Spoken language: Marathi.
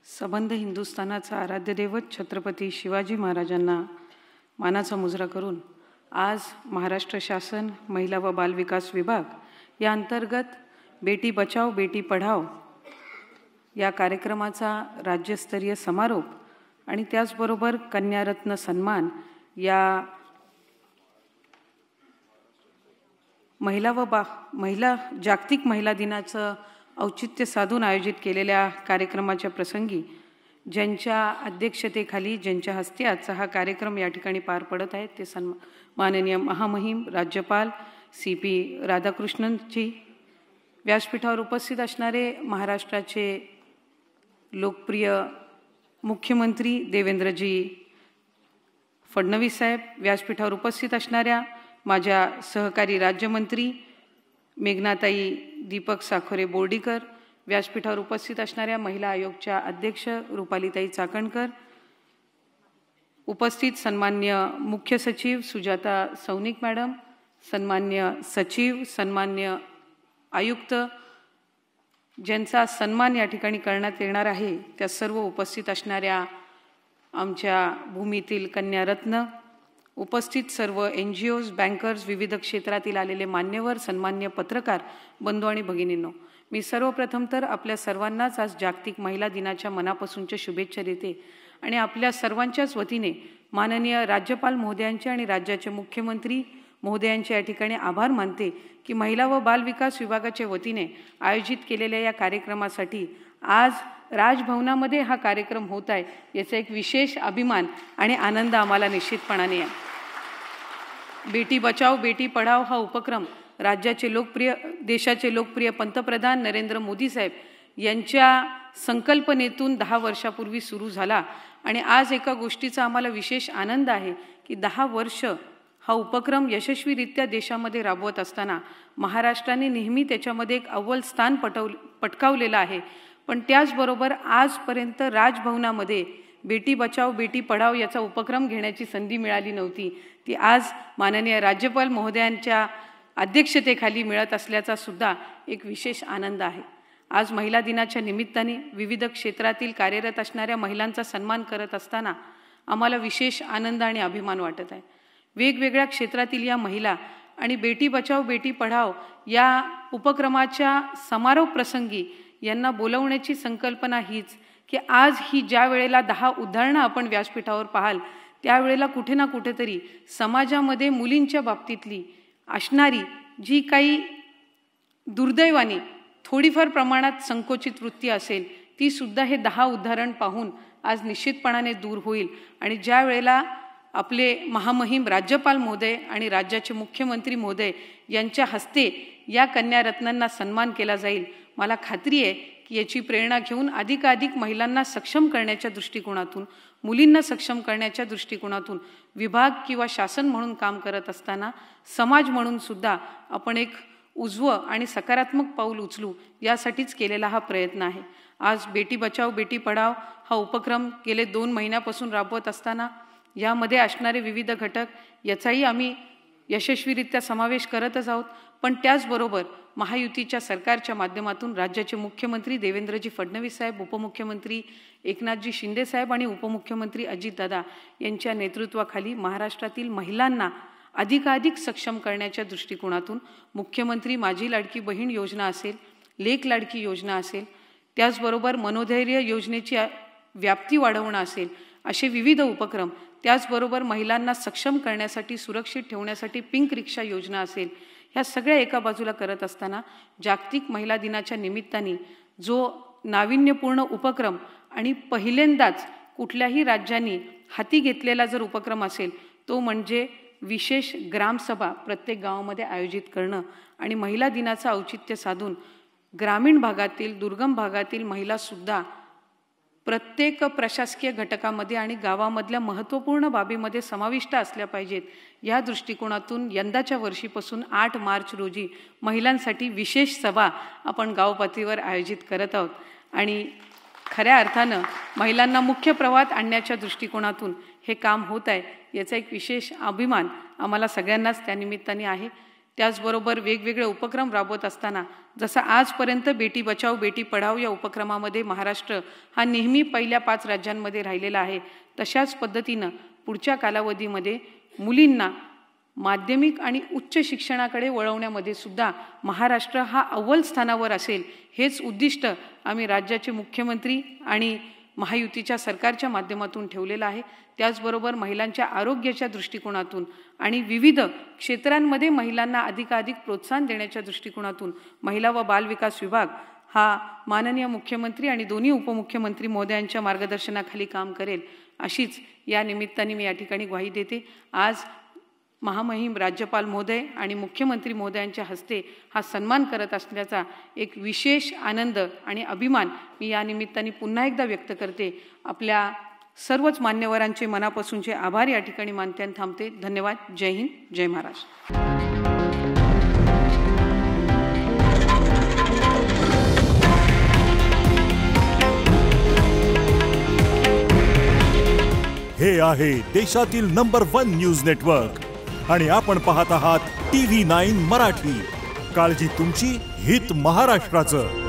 सबंध हिंदुस्थानाचा आराध्य दैवत छत्रपती शिवाजी महाराजांना मानाचा मुजरा करून आज महाराष्ट्र शासन महिला व बाल विकास विभाग या अंतर्गत बेटी बचाओ बेटी पढाओ या कार्यक्रमाचा राज्यस्तरीय समारोप आणि त्याचबरोबर कन्यारत्न सन्मान या महिला जागतिक महिला दिनाचं औचित्य साधून आयोजित केलेल्या कार्यक्रमाच्या प्रसंगी ज्यांच्या अध्यक्षतेखाली ज्यांच्या हस्ते आजचा हा कार्यक्रम या ठिकाणी पार पडत आहे ते माननीय महामहिम राज्यपाल CP राधाकृष्णनजी, व्यासपीठावर उपस्थित असणारे महाराष्ट्राचे लोकप्रिय मुख्यमंत्री देवेंद्रजी फडणवीस साहेब, व्यासपीठावर उपस्थित असणाऱ्या माझ्या सहकारी राज्यमंत्री मेघनाताई दीपक साखरे बोर्डीकर, व्यासपीठावर उपस्थित असणाऱ्या महिला आयोगच्या अध्यक्ष रुपालीताई चाकणकर, उपस्थित सन्मान्य मुख्य सचिव सुजाता सौनिक मॅडम, सन्मान्य सचिव, सन्मान्य आयुक्त ज्यांचा सन्मान या ठिकाणी करण्यात येणार आहे त्या सर्व उपस्थित असणाऱ्या आमच्या भूमीतील कन्यारत्न, उपस्थित सर्व NGOज, बँकर्स, विविध क्षेत्रातील आलेले मान्यवर, सन्मान्य पत्रकार बंधू आणि भगिनींनो, मी सर्वप्रथम तर आपल्या सर्वांनाच आज जागतिक महिला दिनाच्या मनापासूनच्या शुभेच्छा देते आणि आपल्या सर्वांच्याच वतीने माननीय राज्यपाल महोदयांचे आणि राज्याचे मुख्यमंत्री महोदयांचे या ठिकाणी आभार मानते की महिला व बाल विकास विभागाच्या वतीने आयोजित केलेल्या या कार्यक्रमासाठी आज राजभवनामध्ये हा कार्यक्रम होत आहे याचा एक विशेष अभिमान आणि आनंद आम्हाला निश्चितपणाने आहे। बेटी बचाओ बेटी पढाओ हा उपक्रम देशाचे लोकप्रिय पंतप्रधान नरेंद्र मोदी साहेब यांच्या संकल्पनेतून 10 वर्षापूर्वी सुरू झाला आणि आज एका गोष्टीचा आम्हाला विशेष आनंद आहे की 10 वर्ष हा उपक्रम यशस्वीरित्या देशामध्ये राबवत असताना महाराष्ट्राने नेहमी त्याच्यामध्ये एक अव्वल स्थान पटकावलेलं आहे। पण त्याचबरोबर आजपर्यंत राजभवनामध्ये बेटी बचाओ बेटी पढाओ याचा उपक्रम घेण्याची संधी मिळाली नव्हती, ती आज माननीय राज्यपाल महोदयांच्या अध्यक्षतेखाली मिळत असल्याचा सुद्धा एक विशेष आनंद आहे। आज महिला दिनाच्या निमित्ताने विविध क्षेत्रातील कार्यरत असणाऱ्या महिलांचा सन्मान करत असताना आम्हाला विशेष आनंद आणि अभिमान वाटत आहे। वेगवेगळ्या क्षेत्रातील या महिला आणि बेटी बचाओ बेटी पढाओ या उपक्रमाच्या समारोप प्रसंगी यांना बोलवण्याची संकल्पना हीच की आज ही ज्या वेळेला 10 उदाहरणं आपण व्यासपीठावर पाहाल त्यावेळेला कुठे ना कुठेतरी समाजामध्ये मुलींच्या बाबतीतली असणारी जी काही दुर्दैवाने थोडीफार प्रमाणात संकोचित वृत्ती असेल ती सुद्धा हे 10 उदाहरण पाहून आज निश्चितपणाने दूर होईल आणि ज्या वेळेला आपले महामहिम राज्यपाल महोदय आणि राज्याचे मुख्यमंत्री महोदय यांच्या हस्ते या कन्यारत्नांना सन्मान केला जाईल, मला खात्री आहे की याची प्रेरणा घेऊन अधिकाधिक महिलांना सक्षम करण्याच्या दृष्टिकोनातून, मुलींना सक्षम करण्याच्या दृष्टिकोनातून विभाग किंवा शासन म्हणून काम करत असताना समाज म्हणून सुद्धा आपण एक उजवं आणि सकारात्मक पाऊल उचलू यासाठीच केलेला हा प्रयत्न आहे। आज बेटी बचाओ बेटी पढाओ हा उपक्रम गेले 2 महिन्यापासून राबवत असताना यामध्ये असणारे विविध घटक याचाही आम्ही यशस्वीरित्या समावेश करतच आहोत, पण त्याचबरोबर महायुतीच्या सरकारच्या माध्यमातून राज्याचे मुख्यमंत्री देवेंद्रजी फडणवीस साहेब, उपमुख्यमंत्री एकनाथजी शिंदे साहेब आणि उपमुख्यमंत्री अजितदादा यांच्या नेतृत्वाखाली महाराष्ट्रातील महिलांना अधिकाधिक सक्षम करण्याच्या दृष्टिकोनातून मुख्यमंत्री माझी लाडकी बहीण योजना असेल, लेक लाडकी योजना असेल, त्याचबरोबर मनोधैर्य योजनेची व्याप्ती वाढवणं असेल, असे विविध उपक्रम, त्याचबरोबर महिलांना सक्षम करण्यासाठी सुरक्षित ठेवण्यासाठी पिंक रिक्षा योजना असेल, ह्या सगळ्या एका बाजूला करत असताना जागतिक महिला दिनाच्या निमित्ताने जो नाविन्यपूर्ण उपक्रम आणि पहिल्यांदाच कुठल्याही राज्यांनी हाती घेतलेला जर उपक्रम असेल तो म्हणजे विशेष ग्रामसभा प्रत्येक गावामध्ये आयोजित करणं आणि महिला दिनाचं औचित्य साधून ग्रामीण भागातील, दुर्गम भागातील महिलासुद्धा प्रत्येक प्रशासकीय घटकामध्ये आणि गावामधल्या महत्त्वपूर्ण बाबीमध्ये समाविष्ट असल्या पाहिजेत या दृष्टिकोनातून यंदाच्या वर्षीपासून 8 मार्च रोजी महिलांसाठी विशेष सभा आपण गावपातळीवर आयोजित करत आहोत आणि खऱ्या अर्थानं महिलांना मुख्य प्रवाहात आणण्याच्या दृष्टिकोनातून हे काम होत आहे याचा एक विशेष अभिमान आम्हाला सगळ्यांनाच त्यानिमित्ताने आहे। त्याचबरोबर वेगवेगळे उपक्रम राबवत असताना जसं आजपर्यंत बेटी बचाओ बेटी पढाओ या उपक्रमामध्ये महाराष्ट्र हा नेहमी पहिल्या 5 राज्यांमध्ये राहिलेला आहे, तशाच पद्धतीनं पुढच्या कालावधीमध्ये मुलींना माध्यमिक आणि उच्च शिक्षणाकडे वळवण्यामध्ये सुद्धा महाराष्ट्र हा अव्वल स्थानावर असेल, हेच उद्दिष्ट आम्ही राज्याचे मुख्यमंत्री आणि महायुतीच्या सरकारच्या माध्यमातून ठेवलेलं आहे। त्याचबरोबर महिलांच्या आरोग्याच्या दृष्टिकोनातून आणि विविध क्षेत्रांमध्ये महिलांना अधिकाधिक प्रोत्साहन देण्याच्या दृष्टिकोनातून महिला व बाल विकास विभाग हा माननीय मुख्यमंत्री आणि दोन्ही उपमुख्यमंत्री महोदयांच्या मार्गदर्शनाखाली काम करेल, अशीच या निमित्ताने मी या ठिकाणी ग्वाही देते। आज महामहिम राज्यपाल महोदय आणि मुख्यमंत्री महोदयांच्या हस्ते हा सन्मान करत असल्याचा एक विशेष आनंद आणि अभिमान मी या निमित्ताने पुन्हा एकदा व्यक्त करते। आपल्या सर्वच मान्यवरांचे मनापासूनचे आभार या ठिकाणी मानते आणि थांबते। धन्यवाद। जय हिंद, जय महाराष्ट्र। हे आहे देशातील नंबर 1 न्यूज नेटवर्क आणि आपण पाहत आहात TV9 मराठी। काळजी तुमची, हित महाराष्ट्राचं।